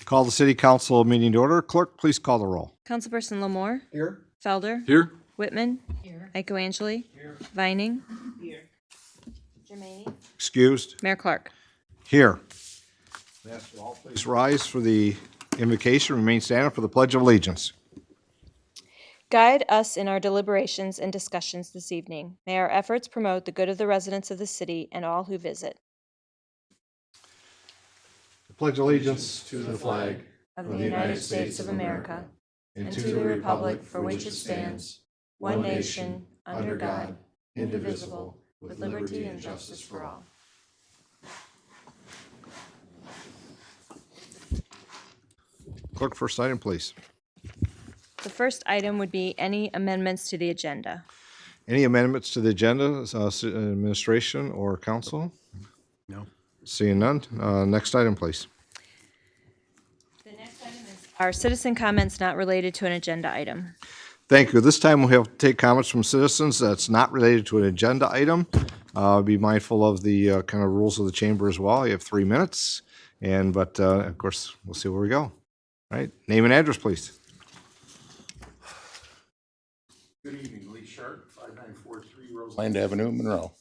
Call the city council meeting to order. Clerk, please call the roll. Councilperson Lamore. Here. Felder. Here. Whitman. Here. Angeli. Here. Vining. Here. Germaine. Excused. Mayor Clark. Here. Please rise for the invocation. Remain standing for the Pledge of Allegiance. Guide us in our deliberations and discussions this evening. May our efforts promote the good of the residents of the city and all who visit. I pledge allegiance To the flag Of the United States of America and to the republic for which it stands, one nation, under God, indivisible, with liberty and justice for all. Clerk, first item, please. The first item would be any amendments to the agenda. Any amendments to the agenda, administration or council? No. Seeing none. Next item, please. The next item is our citizen comments not related to an agenda item. Thank you. This time we'll take comments from citizens that's not related to an agenda item. Be mindful of the kind of rules of the chamber as well. You have 3 minutes, but of course we'll see where we go. All right. Name and address, please. Good evening, Lee Sharp, 5943 Roseland Avenue, Monroe.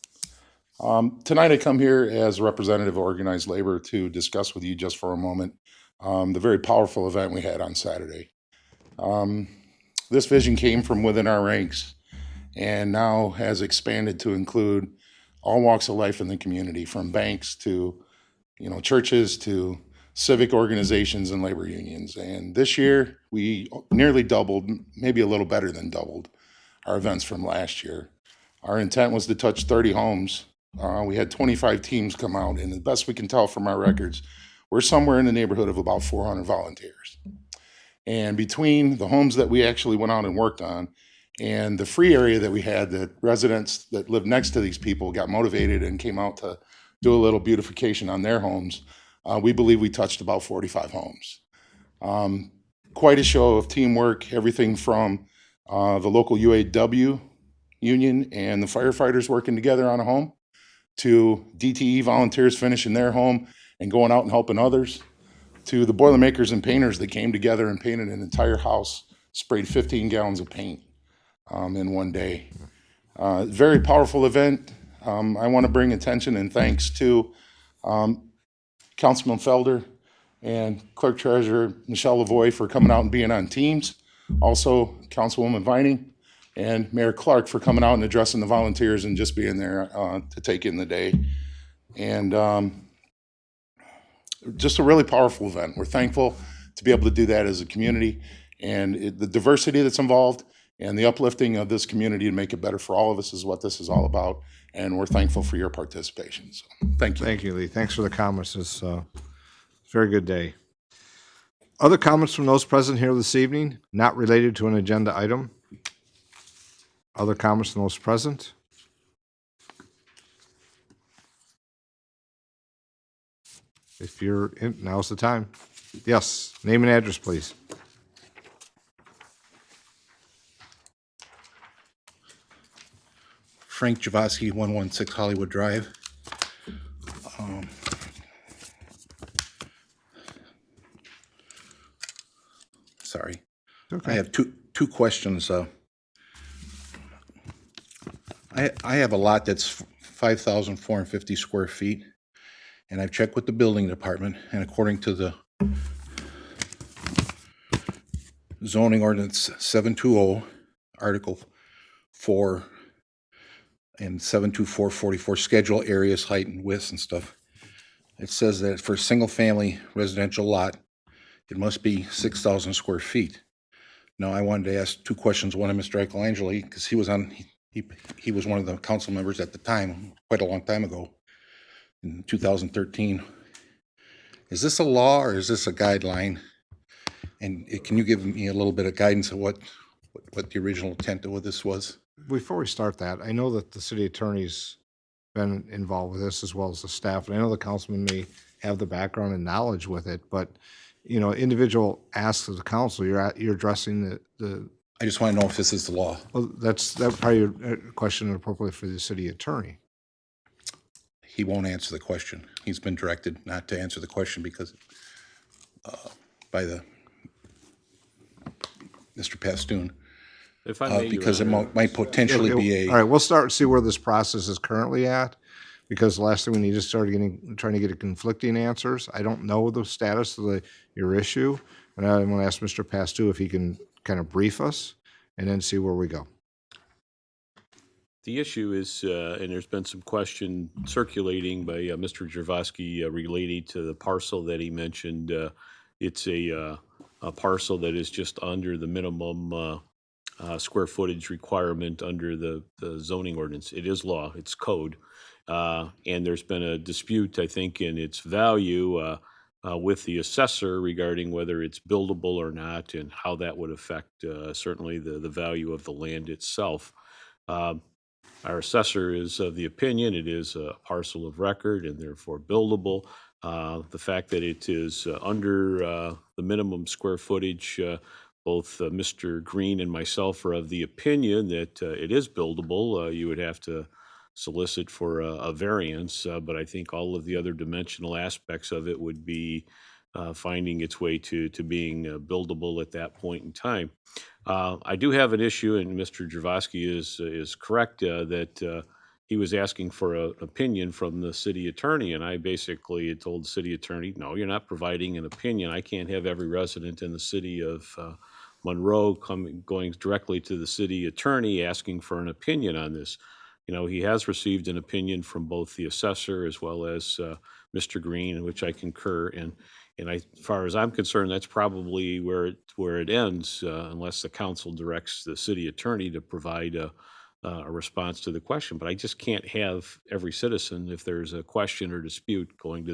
Tonight I come here as a representative of organized labor to discuss with you just for a moment the very powerful event we had on Saturday. This vision came from within our ranks and now has expanded to include all walks of life in the community, from banks to churches to civic organizations and labor unions. And this year we nearly doubled, maybe a little better than doubled, our events from last year. Our intent was to touch 30 homes. We had 25 teams come out, and the best we can tell from our records, we're somewhere in the neighborhood of about 400 volunteers. And between the homes that we actually went out and worked on and the free area that we had, that residents that lived next to these people got motivated and came out to do a little beautification on their homes, we believe we touched about 45 homes. Quite a show of teamwork, everything from the local UAW union and the firefighters working together on a home, to DTE volunteers finishing their home and going out and helping others, to the Boilermakers and painters that came together and painted an entire house, sprayed 15 gallons of paint in one day. Very powerful event. I want to bring attention and thanks to Councilman Felder and Clerk Treasurer Michelle Lavoie for coming out and being on teams. Also, Councilwoman Vining and Mayor Clark for coming out and addressing the volunteers and just being there to take in the day. And just a really powerful event. We're thankful to be able to do that as a community, and the diversity that's involved and the uplifting of this community to make it better for all of us is what this is all about. And we're thankful for your participation. So thank you. Thank you, Lee. Thanks for the comments. It's a very good day. Other comments from those present here this evening, not related to an agenda item? Other comments from those present? If you're in, now's the time. Yes, name and address, please. Frank Javosky, 116 Hollywood Drive. Sorry. Okay. I have two questions. I have a lot that's 5,450 square feet, and I've checked with the building department, and according to the zoning ordinance 720, Article 4, and 72444, schedule areas, height and widths and stuff, it says that for a single-family residential lot, it must be 6,000 square feet. Now, I wanted to ask two questions. One of Mr. Angeli, because he was one of the council members at the time, quite a long time ago, in 2013. Is this a law or is this a guideline? And can you give me a little bit of guidance of what the original intent of this was? Before we start that, I know that the city attorney's been involved with this as well as the staff, and I know the councilman may have the background and knowledge with it, but individual asks of the council, you're addressing the. I just want to know if this is the law. Well, that's probably a question appropriate for the city attorney. He won't answer the question. He's been directed not to answer the question because by Mr. Pastoon, If I may, Your because it Honor, might potentially be All right, we'll start, see where this process is currently at, because the last thing we need is trying to get conflicting answers. I don't know the status of your issue, and I'm gonna ask Mr. Pastu if he can kind of brief us, and then see where we go. the issue is, and there's been some question circulating by Mr. Jervoski related to the parcel that he mentioned. It's a parcel that is just under the minimum square footage requirement under the zoning ordinance. It is law, it's code. And there's been a dispute, I think, in its value with the assessor regarding whether it's buildable or not and how that would affect certainly the value of the land itself. Our assessor is of the opinion it is a parcel of record and therefore buildable. The fact that it is under the minimum square footage, both Mr. Green and myself are of the opinion that it is buildable. You would have to solicit for a variance, but I think all of the other dimensional aspects of it would be finding its way to being buildable at that point in time. I do have an issue, and Mr. Jervoski is correct that he was asking for an opinion from the city attorney, and I basically had told the city attorney, no, you're not providing an opinion. I can't have every resident in the city of Monroe going directly to the city attorney asking for an opinion on this. You know, he has received an opinion from both the assessor as well as Mr. Green, in which I concur. And as far as I'm concerned, that's probably where it ends, unless the council directs the city attorney to provide a response to the question. But I just can't have every citizen, if there's a question or dispute, running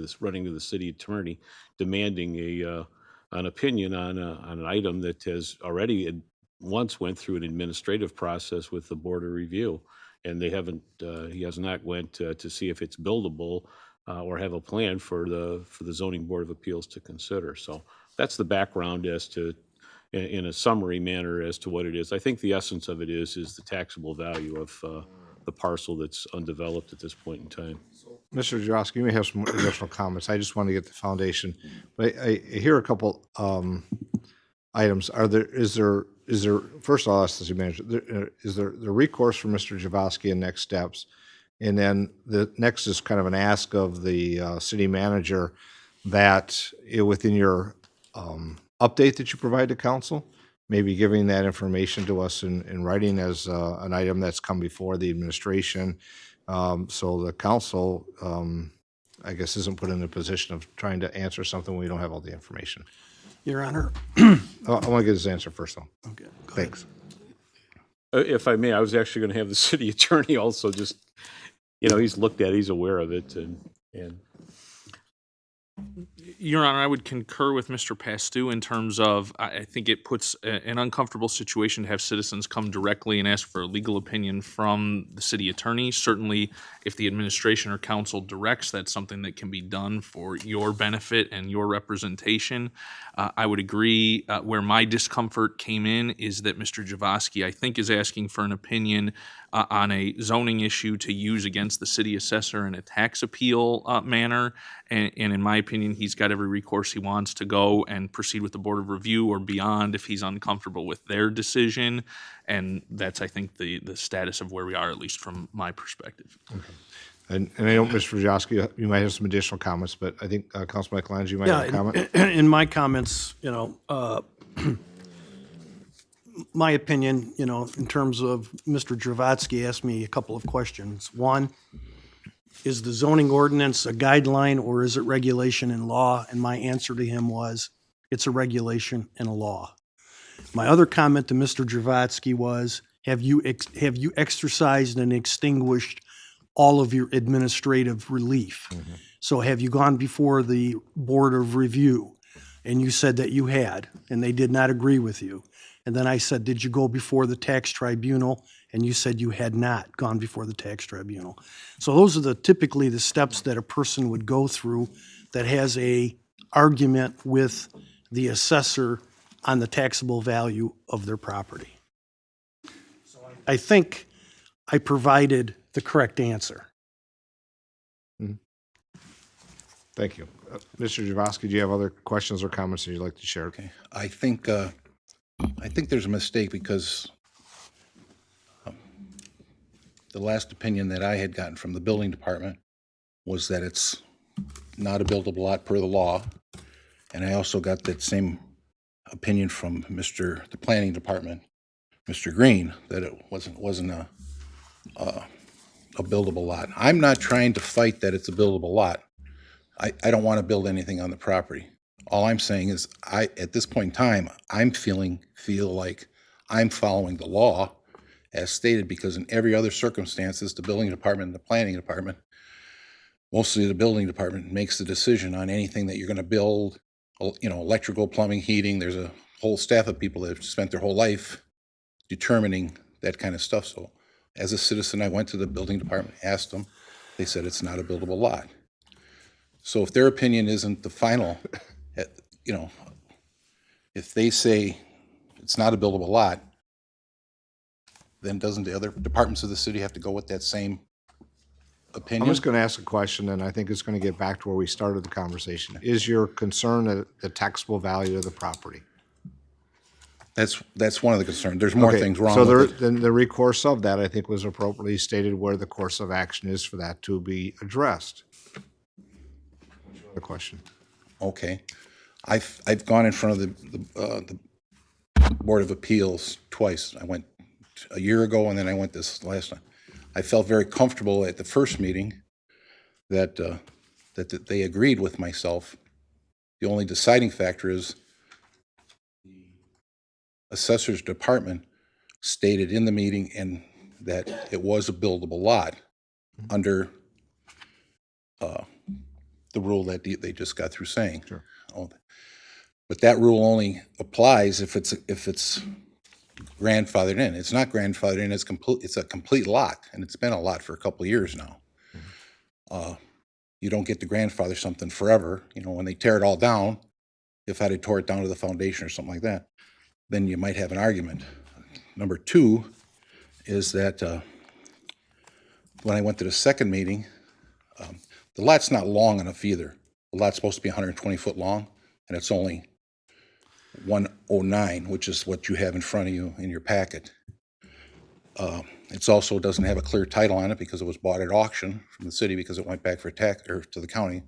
to the city attorney, demanding an opinion on an item that has already once went through an administrative process with the Board of Review, and they haven't. He has not went to see if it's buildable. Or have a plan for the Zoning Board of Appeals to consider. So that's the background as to, in a summary manner, as to what it is. I think the essence of it is the taxable value of the parcel that's undeveloped at this point in time. Mr. Jurowski, you may have some additional comments. I just want to get the foundation. But I hear a couple items. Is there, first of all, as you mentioned, is there the recourse for Mr. Javoski and next steps? And then the next is kind of an ask of the city manager that within your update that you provide to council, maybe giving that information to us in writing as an item that's come before the administration. So the council, I guess, isn't put in a position of trying to answer something when we don't have all the information. Your Honor. I want to get his answer first, though. Okay. Go ahead. Thanks. If I may, I was actually going to have the city attorney also just, he's looked at it, he's aware of it, and Your Honor, I would concur with Mr. Pastu in terms of I think it puts an uncomfortable situation to have citizens come directly and ask for a legal opinion from the city attorney. Certainly, if the administration or council directs, that's something that can be done for your benefit and your representation. I would agree. Where my discomfort came in is that Mr. Javoski, I think, is asking for an opinion on a zoning issue to use against the city assessor in a tax appeal manner. And in my opinion, he's got every recourse he wants to go and proceed with the Board of Review or beyond if he's uncomfortable with their decision. And that's, I think, the status of where we are, at least from my perspective. Okay. And I know, Mr. Javoski, you might have some additional comments, but I think Councilman Lange, you might have a comment. In my comments, my opinion, in terms of Mr. Javotsky asked me a couple of questions. One, is the zoning ordinance a guideline or is it regulation and law? And my answer to him was, it's a regulation and a law. My other comment to Mr. Javotsky was, have you exercised and extinguished all of your administrative relief? Mm-hmm. So have you gone before the Board of Review? And you said that you had, and they did not agree with you. And then I said, did you go before the tax tribunal? And you said you had not gone before the tax tribunal. So those are typically the steps that a person would go through that has a argument with the assessor on the taxable value of their property. So I think I provided the correct answer. Mm-hmm. Thank you. Mr. Javosky, do you have other questions or comments that you'd like to share? Okay. I think there's a mistake because the last opinion that I had gotten from the building department was that it's not a buildable lot per the law. And I also got that same opinion from the planning department, Mr. Green, that it wasn't a buildable lot. I'm not trying to fight that it's a buildable lot. I don't want to build anything on the property. All I'm saying is at this point in time, feel like I'm following the law as stated, because in every other circumstances, the building department and the planning department, mostly the building department, makes the decision on anything that you're going to build, electrical, plumbing, heating. There's a whole staff of people that have spent their whole life determining that kind of stuff. So as a citizen, I went to the building department, asked them, they said it's not a buildable lot. So if their opinion isn't the final, if they say it's not a buildable lot, then doesn't the other departments of the city have to go with that same I'm opinion? just going to ask a question, and I think it's going to get back to where we started the conversation. Is your concern the taxable value of the property? That's one of the concerns. There's more Okay, things wrong so with it. then the recourse of that, I think, was appropriately stated where the course of action is for that to be addressed. The question. Okay. I've gone in front of the Board of Appeals twice. I went a year ago, and then I went this last time. I felt very comfortable at the first meeting that they agreed with myself. The only deciding factor is the assessor's department stated in the meeting and that it was a buildable lot under the rule that they just got through saying. Sure. But that rule only applies if it's grandfathered in. It's not grandfathered in. It's a complete lot, and it's been a lot for a couple of years now. You don't get to grandfather something forever. When they tear it all down, if I had tore it down to the foundation or something like that, then you might have an argument. Number two is that when I went to the second meeting, the lot's not long enough either. The lot's supposed to be 120 foot long, and it's only 109, which is what you have in front of you in your packet. It also doesn't have a clear title on it because it was bought at auction from the city because it went back for tax, or to the county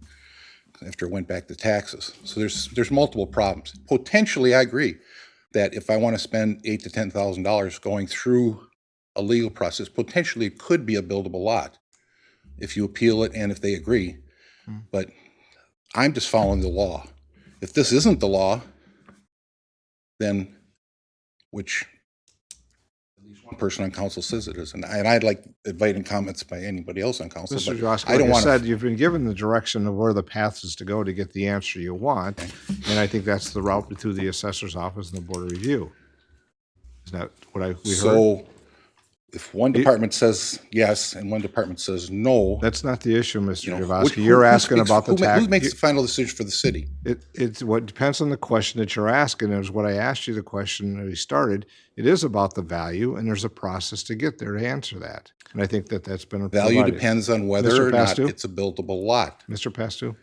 after it went back to taxes. So there's multiple problems. Potentially, I agree that if I want to spend $8,000 to $10,000 going through a legal process, potentially it could be a buildable lot if you appeal it and if they agree. But I'm just following the law. If this isn't the law, then, which at least one person on council says it is, and I'd like inviting comments by anybody else on council. Mr. But Josky, I like don't I want said, to. you've been given the direction of where the path is to go to get the answer you want, and I think that's the route through the assessor's office and the board of review. Is that what we heard? So if one department says yes and one department says no, That's not the issue, Mr. which- Javosky. You're asking speaks- about the tax. Who makes the final decision for the city? It's what depends on the question that you're asking. Is what I asked you the question that we started. It is about the value, and there's a process to get there to answer that. And I think that's been Value provided. depends on whether Mr. or not Pastu? it's a buildable lot. Mr. Pastu?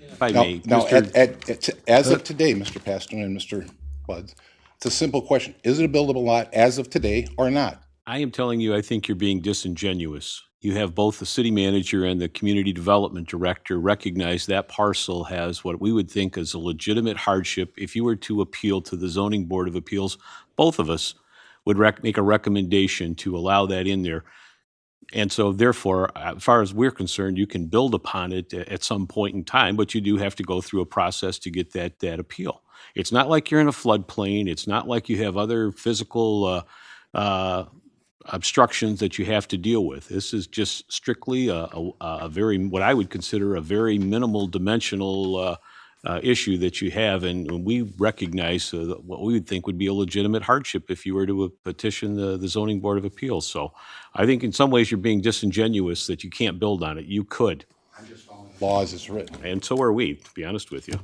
If I Now, may, now Mr. as of today, Mr. Paston and Mr. Buds, it's a simple question. Is it a buildable lot as of today or not? I am telling you, I think you're being disingenuous. You have both the city manager and the community development director recognize that parcel has what we would think is a legitimate hardship. If you were to appeal to the zoning board of appeals, both of us would make a recommendation to allow that in there. And so therefore, as far as we're concerned, you can build upon it at some point in time, but you do have to go through a process to get that appeal. It's not like you're in a floodplain. It's not like you have other physical obstructions that you have to deal with. This is just strictly a very, what I would consider a very minimal dimensional issue that you have, and we recognize what we would think would be a legitimate hardship if you were to petition the zoning board of appeals. So I think in some ways you're being disingenuous that you can't build on it. You could, Law as it's written. and so are we, to be honest with you.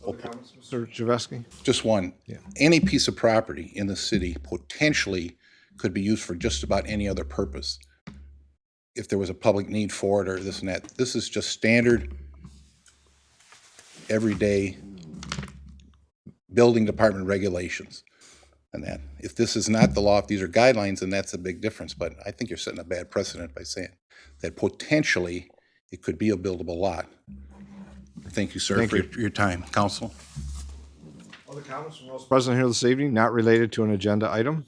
Mr. Javosky? Just one. Any piece of property in the city potentially could be used for just about any other purpose if there was a public need for it or this and that. This is just standard everyday building department regulations and that. If this is not the law, if these are guidelines, then that's a big difference. But I think you're setting a bad precedent by saying that potentially it could be a buildable lot. Thank you, sir, Thank for you. your time. Council? Other comments from those present here this evening, not related to an agenda item?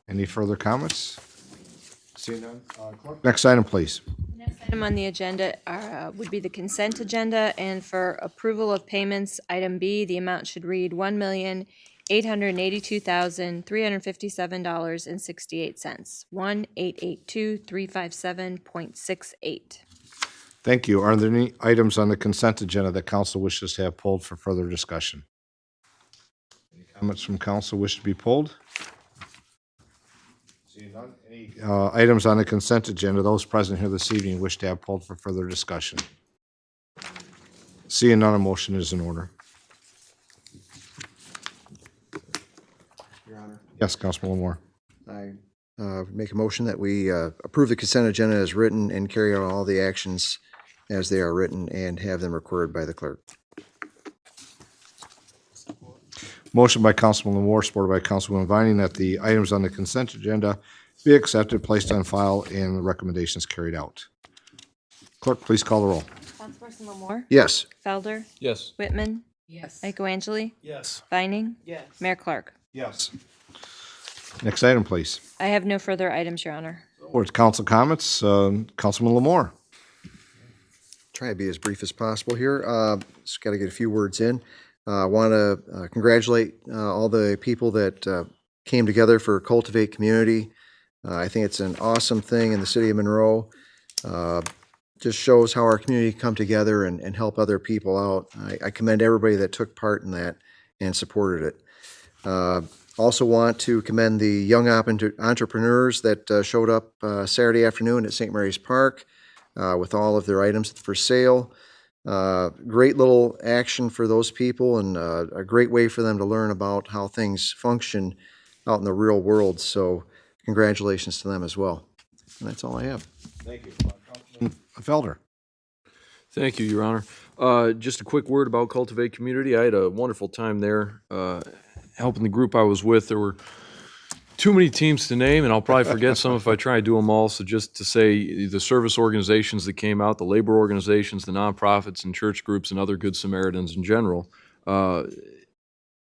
Any further comments? Seeing none, clerk. Next item, please. Item on the agenda would be the consent agenda, and for approval of payments, item B, the amount should read $1,882,357.68. 1,882,357.68. Thank you. Are there any items on the consent agenda that council wishes to have pulled for further discussion? Any comments from council wish to be pulled? Seeing none, any items on the consent agenda, those present here this evening wish to have pulled for further discussion? Seeing none, a motion is in order. Your Honor, Yes, Councilman Moore. I make a motion that we approve the consent agenda as written and carry out all the actions as they are written and have them recorded by the clerk. Motion by Councilman Moore, supported by Councilwoman Vining, that the items on the consent agenda be accepted, placed on file, and the recommendations carried out. Clerk, please call the roll. Councilperson Lamore? Yes. Felder? Yes. Whitman? Yes. Michaelangeli? Yes. Vining? Yes. Mayor Clark? Yes. Next item, please. I have no further items, Your Honor. Board's council comments. Councilman Lamore. Try to be as brief as possible here. Just got to get a few words in. I want to congratulate all the people that came together for Cultivate Community. I think it's an awesome thing in the city of Monroe. Just shows how our community come together and help other people out. I commend everybody that took part in that and supported it. Also want to commend the young entrepreneurs that showed up Saturday afternoon at St. Mary's Park with all of their items for sale. Great little action for those people and a great way for them to learn about how things function out in the real world. So congratulations to them as well. And that's all I have. Thank you. Councilman Felder. Thank you, Your Honor. Just a quick word about Cultivate Community. I had a wonderful time there, helping the group I was with. There were too many teams to name, and I'll probably forget some if I try to do them all. So just to say, the service organizations that came out, the labor organizations, the nonprofits and church groups, and other Good Samaritans in general,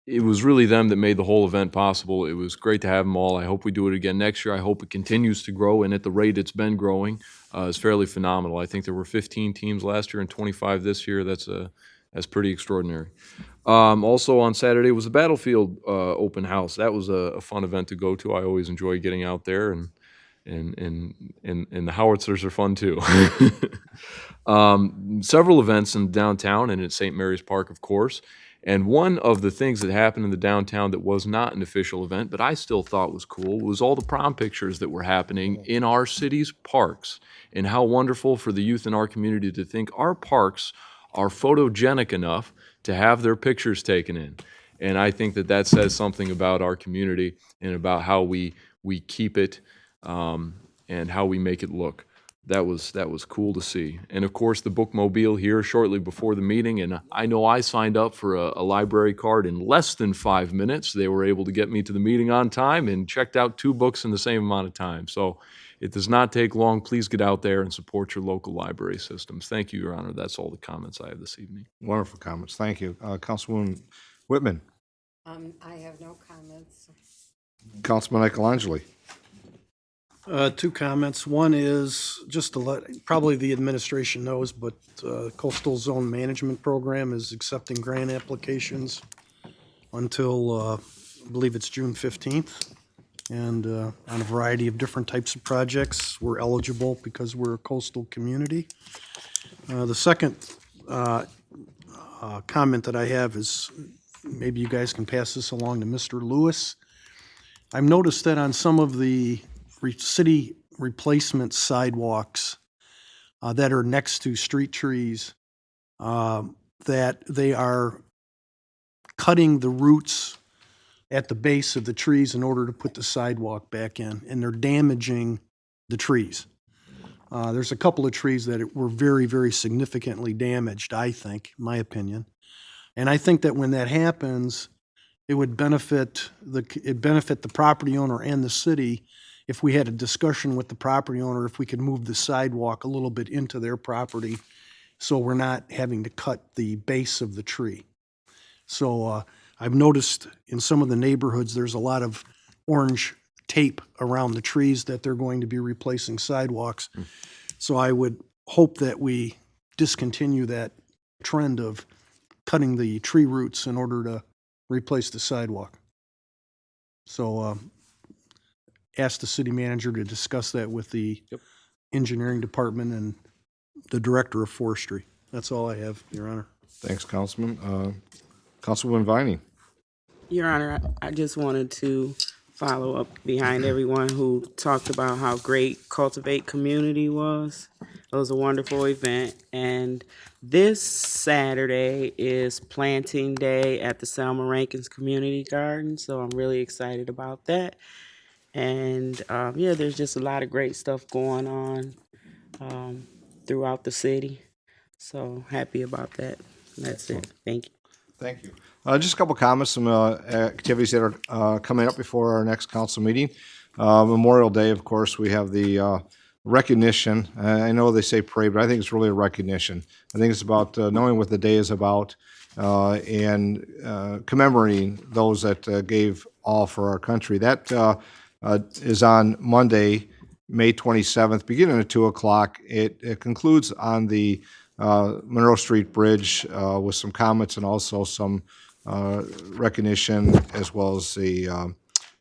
it was really them that made the whole event possible. It was great to have them all. I hope we do it again next year. I hope it continues to grow, and at the rate it's been growing is fairly phenomenal. I think there were 15 teams last year and 25 this year. That's pretty extraordinary. Also on Saturday was the Battlefield open house. That was a fun event to go to. I always enjoy getting out there, and the howitzers are fun too. Several events in downtown and at St. Mary's Park, of course. And one of the things that happened in the downtown that was not an official event, but I still thought was cool, was all the prom pictures that were happening in our city's parks, and how wonderful for the youth in our community to think our parks are photogenic enough to have their pictures taken in. And I think that says something about our community and about how we keep it and how we make it look. That was cool to see. And of course, the bookmobile here shortly before the meeting, and I know I signed up for a library card in less than 5 minutes. They were able to get me to the meeting on time and checked out 2 books in the same amount of time. So it does not take long. Please get out there and support your local library systems. Thank you, Your Honor. That's all the comments I have this evening. Wonderful comments. Thank you. Councilwoman Whitman. I have no comments. Councilman Michaelangeli. 2 comments. One is just to let, probably the administration knows, but Coastal Zone Management Program is accepting grant applications until, I believe it's June 15th. And on a variety of different types of projects, we're eligible because we're a coastal community. The second comment that I have is, maybe you guys can pass this along to Mr. Lewis. I've noticed that on some of the city replacement sidewalks that are next to street trees, that they are cutting the roots at the base of the trees in order to put the sidewalk back in, and they're damaging the trees. There's a couple of trees that were very, very significantly damaged, I think, in my opinion. And I think that when that happens, it would benefit the property owner and the city if we had a discussion with the property owner, if we could move the sidewalk a little bit into their property so we're not having to cut the base of the tree. So I've noticed in some of the neighborhoods, there's a lot of orange tape around the trees that they're going to be replacing sidewalks. So I would hope that we discontinue that trend of cutting the tree roots in order to replace the sidewalk. So ask the city manager to discuss that with the engineering department and the director of forestry. That's all I have, Your Honor. Thanks, Councilman. Councilwoman Viney. Your Honor, I just wanted to follow up behind everyone who talked about how great Cultivate Community was. It was a wonderful event, and this Saturday is planting day at the Selma Rankins Community Garden, so I'm really excited about that. And yeah, there's just a lot of great stuff going on throughout the city, so happy about that. That's it. Thank you. Thank you. Just a couple comments, some activities that are coming up before our next council meeting. Memorial Day, of course, we have the recognition. I know they say parade, but I think it's really a recognition. I think it's about knowing what the day is about and commemorating those that gave all for our country. That is on Monday, May 27th, beginning at 2 o'clock. It concludes on the Monroe Street Bridge with some comments and also some recognition as well as a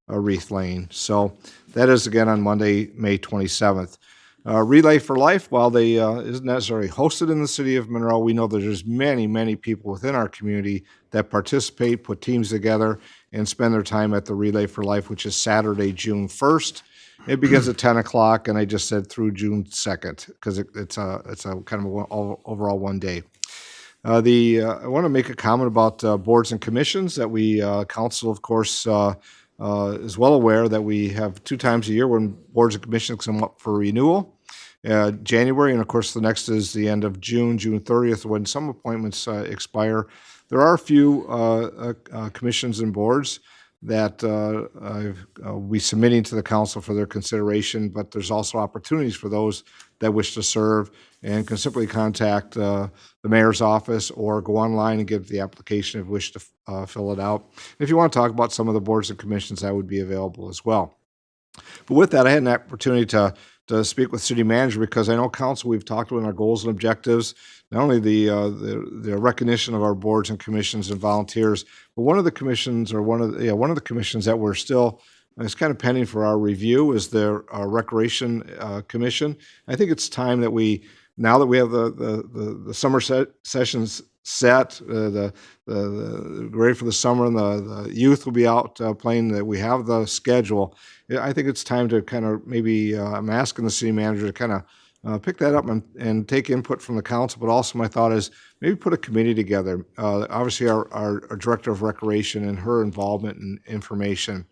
wreath laying. So that is again on Monday, May 27th. Relay for Life, while they isn't necessarily hosted in the city of Monroe, we know that there's many, many people within our community that participate, put teams together, and spend their time at the Relay for Life, which is Saturday, June 1st. It begins at 10 o'clock, and I just said through June 2nd because it's a kind of overall one day. I want to make a comment about boards and commissions that we, council, of course, is well aware that we have 2 times a year when boards and commissions come up for renewal. January, and of course the next is the end of June, June 30th, when some appointments expire. There are a few commissions and boards that I'll be submitting to the council for their consideration, but there's also opportunities for those that wish to serve and can simply contact the mayor's office or go online and get the application if you wish to fill it out. If you want to talk about some of the boards and commissions, I would be available as well. But with that, I had an opportunity to speak with city manager because I know council, we've talked about our goals and objectives, not only the recognition of our boards and commissions and volunteers, but one of the commissions or one of the commissions that we're still it's kind of pending for our review is the Recreation Commission. I think it's time that now that we have the summer sessions set, ready for the summer, and the youth will be out playing, that we have the schedule. I think it's time to kind of maybe, I'm asking the city manager to kind of pick that up and take input from the council, but also my thought is maybe put a committee together. Obviously, our Director of Recreation and her involvement and information,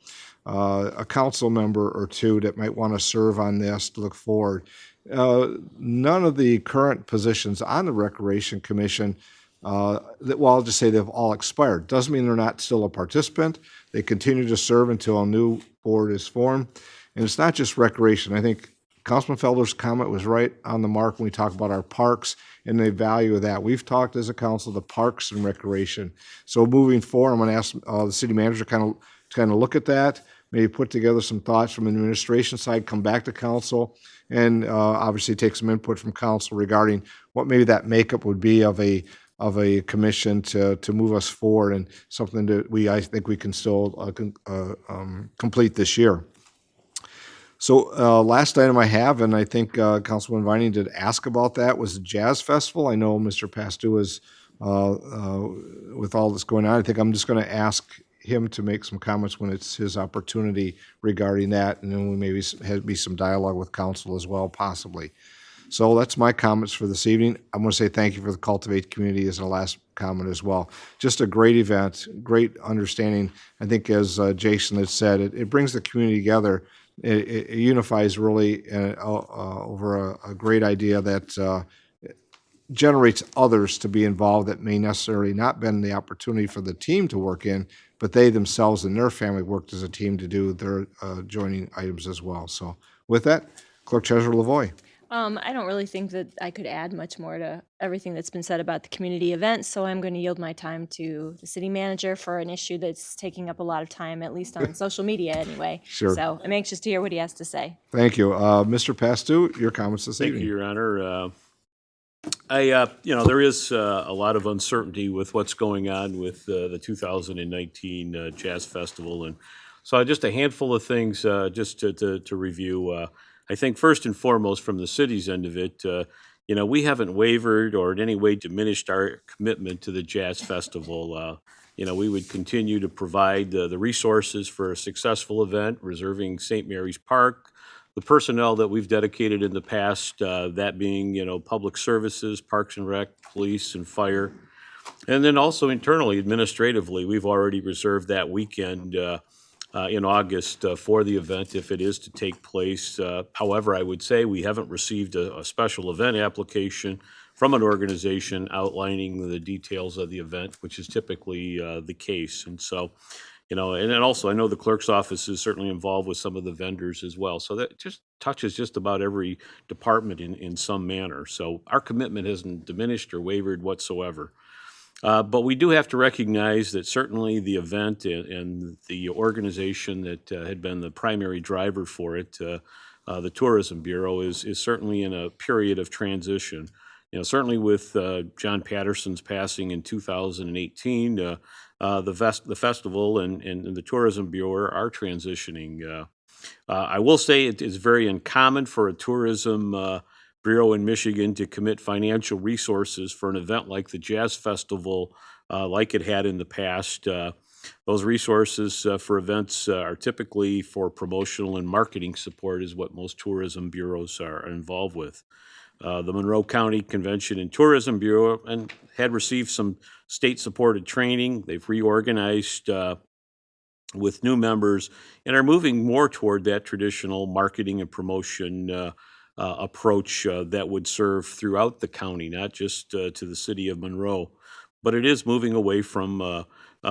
a council member or two that might want to serve on this to look forward. None of the current positions on the Recreation Commission, I'll just say they've all expired. Doesn't mean they're not still a participant. They continue to serve until a new board is formed. And it's not just recreation. I think Councilman Felder's comment was right on the mark when we talk about our parks and the value of that. We've talked as a council the parks and recreation. So moving forward, I'm going to ask the city manager to kind of look at that, maybe put together some thoughts from the administration side, come back to council, and obviously take some input from council regarding what maybe that makeup would be of a commission to move us forward, and something that I think we can still complete this year. So last item I have, and I think Councilman Vining did ask about that, was the Jazz Festival. I know Mr. Pastou is, with all that's going on, I think I'm just going to ask him to make some comments when it's his opportunity regarding that, and then we maybe be some dialogue with council as well, possibly. So that's my comments for this evening. I'm going to say thank you for the Cultivate community as a last comment as well. Just a great event, great understanding. I think as Jason had said, it brings the community together. It unifies really over a great idea that generates others to be involved that may necessarily not been the opportunity for the team to work in, but they themselves and their family worked as a team to do their joining items as well. So with that, Clerk Treasurer Lavoy. I don't really think that I could add much more to everything that's been said about the community event, so I'm going to yield my time to the city manager for an issue that's taking up a lot of time, at least on social media anyway. Sure. So I'm anxious to hear what he has to say. Thank you. Mr. Pastu, your comments this Thank evening. you, Your Honor. There is a lot of uncertainty with what's going on with the 2019 Jazz Festival, and so just a handful of things just to review. I think first and foremost, from the city's end of it, we haven't wavered or in any way diminished our commitment to the Jazz Festival. We would continue to provide the resources for a successful event, reserving St. Mary's Park, the personnel that we've dedicated in the past, that being, public services, Parks and Rec, police and fire. And then also internally, administratively, we've already reserved that weekend in August for the event if it is to take place. However, I would say we haven't received a special event application from an organization outlining the details of the event, which is typically the case. And so, and then also I know the clerk's office is certainly involved with some of the vendors as well. So that just touches just about every department in some manner. So our commitment hasn't diminished or wavered whatsoever. But we do have to recognize that certainly the event and the organization that had been the primary driver for it, the Tourism Bureau, is certainly in a period of transition. Certainly with John Patterson's passing in 2018, the festival and the Tourism Bureau are transitioning. I will say it is very uncommon for a tourism bureau in Michigan to commit financial resources for an event like the Jazz Festival, like it had in the past. Those resources for events are typically for promotional and marketing support, is what most tourism bureaus are involved with. The Monroe County Convention and Tourism Bureau had received some state-supported training. They've reorganized with new members and are moving more toward that traditional marketing and promotion approach that would serve throughout the county, not just to the city of Monroe. But it is moving away from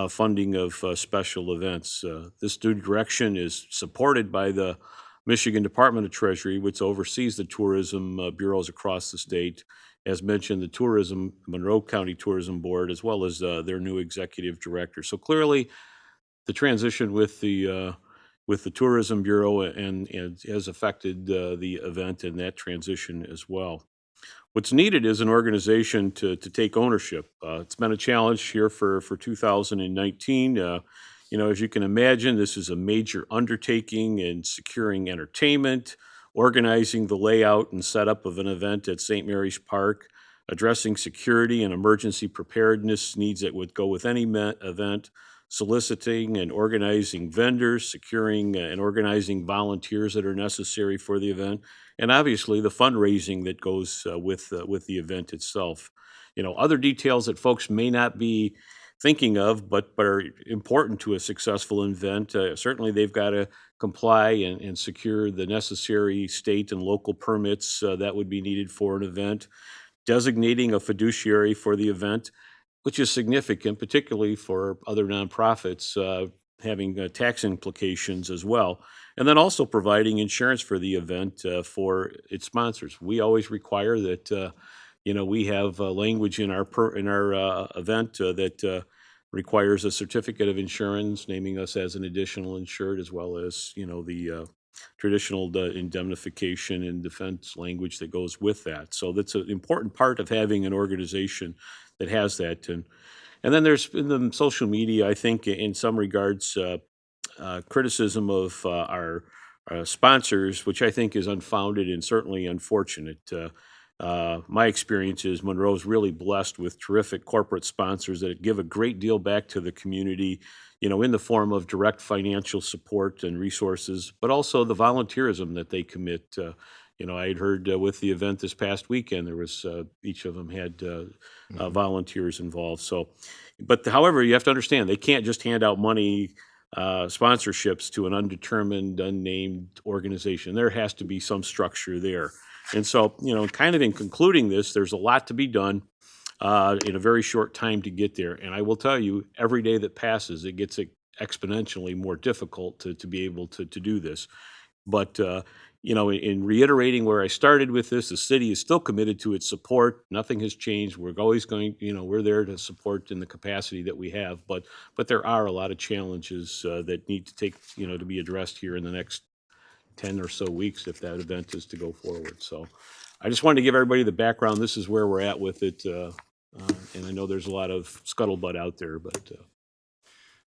funding of special events. This new direction is supported by the Michigan Department of Treasury, which oversees the tourism bureaus across the state. As mentioned, the Monroe County Tourism Board, as well as their new executive director. So clearly, the transition with the Tourism Bureau and has affected the event and that transition as well. What's needed is an organization to take ownership. It's been a challenge here for 2019. As you can imagine, this is a major undertaking in securing entertainment, organizing the layout and setup of an event at St. Mary's Park, addressing security and emergency preparedness needs that would go with any event, soliciting and organizing vendors, securing and organizing volunteers that are necessary for the event, and obviously the fundraising that goes with the event itself. Other details that folks may not be thinking of, but are important to a successful event. Certainly, they've got to comply and secure the necessary state and local permits that would be needed for an event. Designating a fiduciary for the event, which is significant, particularly for other nonprofits, having tax implications as well. And then also providing insurance for the event for its sponsors. We always require that we have language in our event that requires a certificate of insurance, naming us as an additional insured, as well as the traditional indemnification and defense language that goes with that. So that's an important part of having an organization that has that. And then there's in the social media, I think, in some regards, criticism of our sponsors, which I think is unfounded and certainly unfortunate. My experience is Monroe's really blessed with terrific corporate sponsors that give a great deal back to the community, in the form of direct financial support and resources, but also the volunteerism that they commit. I had heard with the event this past weekend, there was each of them had volunteers involved. So, but however, you have to understand they can't just hand out money, sponsorships to an undetermined, unnamed organization. There has to be some structure there. And so, kind of in concluding this, there's a lot to be done in a very short time to get there. And I will tell you, every day that passes, it gets exponentially more difficult to be able to do this. But, in reiterating where I started with this, the city is still committed to its support. Nothing has changed. We're always going, we're there to support in the capacity that we have. But there are a lot of challenges that need to to be addressed here in the next 10 or so weeks if that event is to go forward. So I just wanted to give everybody the background. This is where we're at with it. And I know there's a lot of scuttlebutt out there, but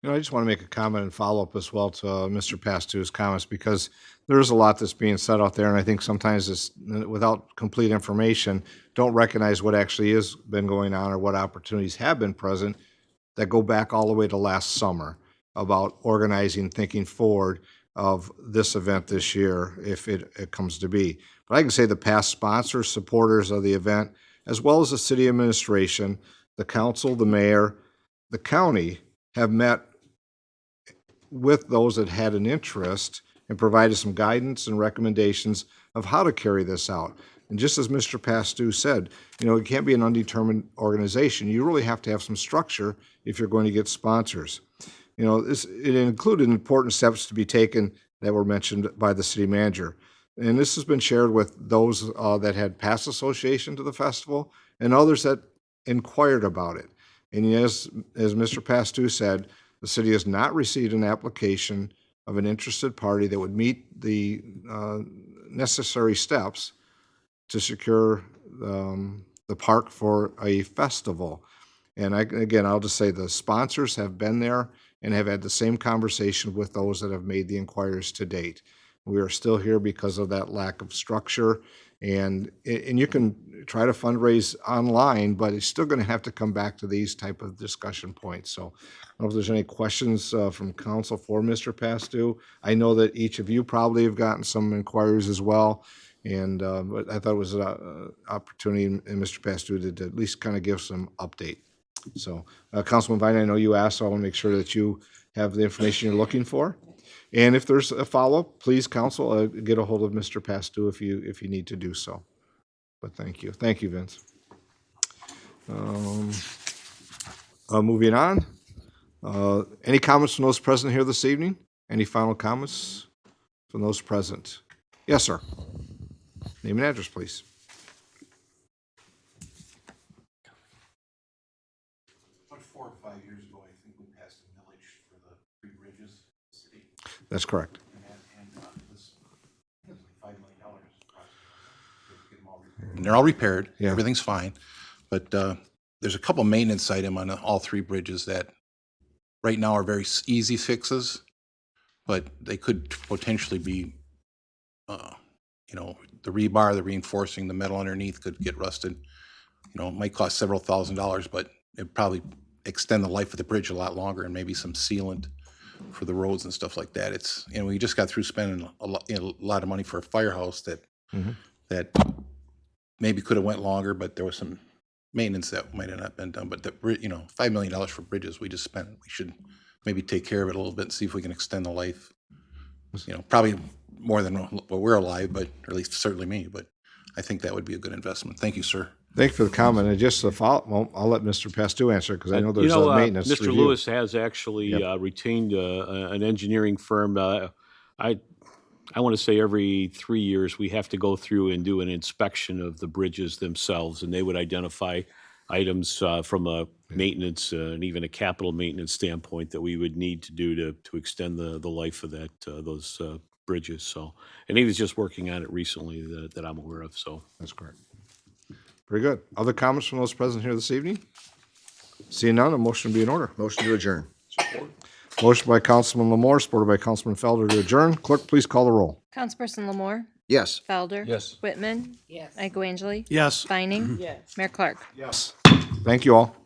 I just want to make a comment and follow up as well to Mr. Pastu's comments, because there is a lot that's being said out there, and I think sometimes it's without complete information, don't recognize what actually has been going on or what opportunities have been present that go back all the way to last summer about organizing, thinking forward of this event this year if it comes to be. But I can say the past sponsors, supporters of the event, as well as the city administration, the council, the mayor, the county, have met with those that had an interest and provided some guidance and recommendations of how to carry this out. And just as Mr. Pastu said, it can't be an undetermined organization. You really have to have some structure if you're going to get sponsors. It included important steps to be taken that were mentioned by the city manager. And this has been shared with those that had past association to the festival and others that inquired about it. And as Mr. Pastu said, the city has not received an application of an interested party that would meet the necessary steps to secure the park for a festival. And I'll just say the sponsors have been there and have had the same conversation with those that have made the inquiries to date. We are still here because of that lack of structure, and you can try to fundraise online, but it's still going to have to come back to these type of discussion points. So I don't know if there's any questions from council for Mr. Pastu. I know that each of you probably have gotten some inquiries as well, and but I thought it was an opportunity in Mr. Pastu to at least kind of give some update. So, Councilman Vine, I know you asked, so I want to make sure that you have the information you're looking for. And if there's a follow-up, please, council, get a hold of Mr. Pastu if you need to do so. But thank you. Thank you, Vince. Moving on. Any comments from those present here this evening? Any final comments from those present? Yes, sir. Name and address, please. About 4 or 5 years ago, I think we passed a millage for the 3 bridges in the city. That's correct. And it was like $5 million approximately to get them all repaired. And they're all repaired. Yeah. Everything's fine. But there's a couple maintenance items on all 3 bridges that right now are very easy fixes, but they could potentially be, the rebar, the reinforcing, the metal underneath could get rusted. It might cost several $1,000s, but it'd probably extend the life of the bridge a lot longer, and maybe some sealant for the roads and stuff like that. It's, we just got through spending a lot of money for a firehouse that maybe could have went longer, but there was some maintenance that might have not been done. But $5 million for bridges we just spent. We should maybe take care of it a little bit and see if we can extend the life. Probably more than what we're alive, but or at least certainly me. But I think that would be a good investment. Thank you, sir. Thank you for the comment. And just to follow, well, I'll let Mr. Pastu answer because I know there's a maintenance Mr. review. Lewis has actually retained an engineering firm. I want to say every 3 years we have to go through and do an inspection of the bridges themselves, and they would identify items from a maintenance and even a capital maintenance standpoint that we would need to do to extend the life of those bridges. So, and he was just working on it recently that I'm aware of. So That's correct. Very good. Other comments from those present here this evening? Seeing none, a motion be in order. Motion to adjourn. Motion by Councilman Lamore, supported by Councilman Felder to adjourn. Clerk, please call the roll. Councilperson Lamore, Yes. Felder. Yes. Whitman, Yes. Michael Angeli. Yes. Vining. Yes. Mayor Clark. Yes. Thank you all.